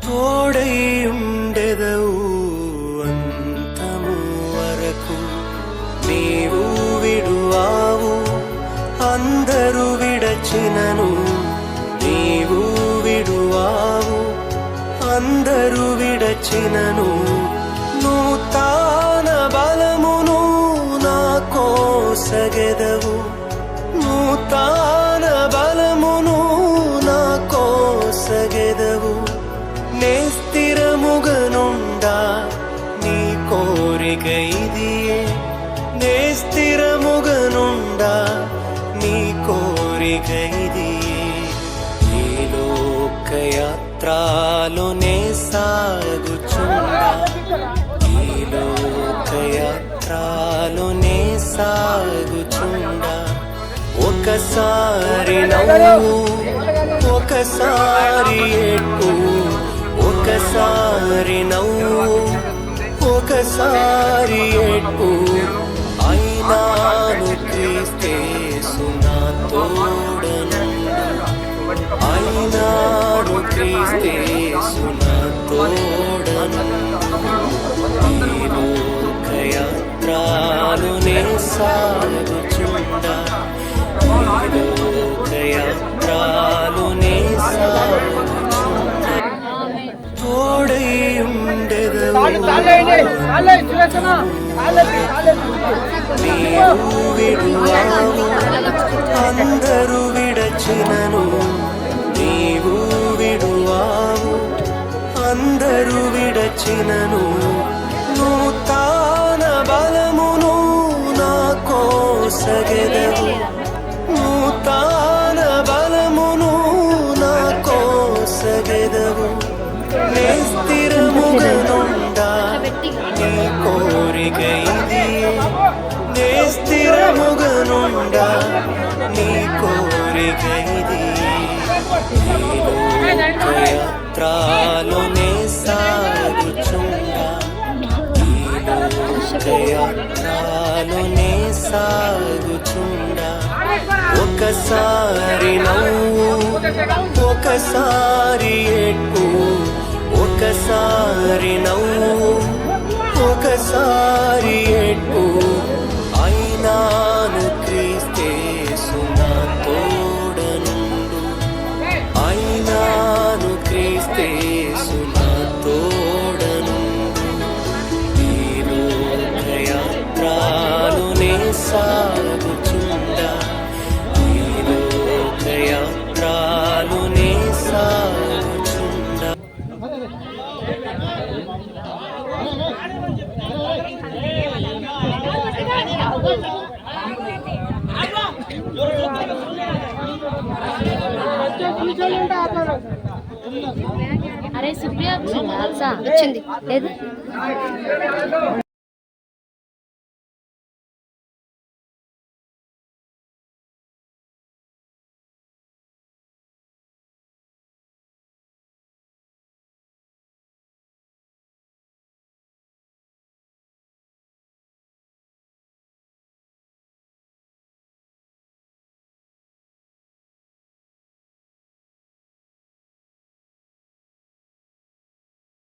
తోడై ఉండెదవు అంతము వరకు నీవు విడువావు అందరూ విడచినను నీవు విడువావు అందరూ విడచినను నూతన బలమును నాకోసగెదవు నూతన బలమును నాకోసగెదవు నే స్థిరముగనుండా నీ కోరిక ఇదియే నే స్థిరముగనుండా నీ కోరిక ఇదియే ఈ లోకయాత్రలోనే సాగుచుండా ఈ లోకయాత్రలోనే సాగుచుండా ఒకసారి నవ్వు ఒకసారి ఏడ్పు ఒకసారి నవ్వు ఒకసారి ఏడ్పు అయినాను క్రీస్తేసు నా తోడనుండు అయినాను క్రీస్తేసు నా తోడనుండు ఈ లోకయాత్రలోనే సాగుచుండా ఈ లోకయాత్రలోనే సాగుచుండా తోడై ఉండెదవు నీవు విడువావు అందరూ విడచినను నీవు విడువావు అందరూ విడచినను నూతన బలమును నాకోసగెదవు నూతన బలమును నాకోసగెదవు నే స్థిరముగనుండా నీ కోరిక ఇదియే నే స్థిరముగనుండా నీ కోరిక ఇదియే ఈ లోకయాత్రలోనే సాగుచుండా ఈ లోకయాత్రలోనే సాగుచుండా ఒకసారి నవ్వు ఒకసారి ఏడ్పు ఒకసారి నవ్వు ఒకసారి ఏడ్పు అయినాను క్రీస్తేసు నా తోడనుండు అయినాను క్రీస్తేసు నా తోడనుండు ఈ లోకయాత్రలోనే సాగుచుండా ఈ లోకయాత్రలోనే సాగుచుండా అరే సుప్రియ వచ్చింది లేదు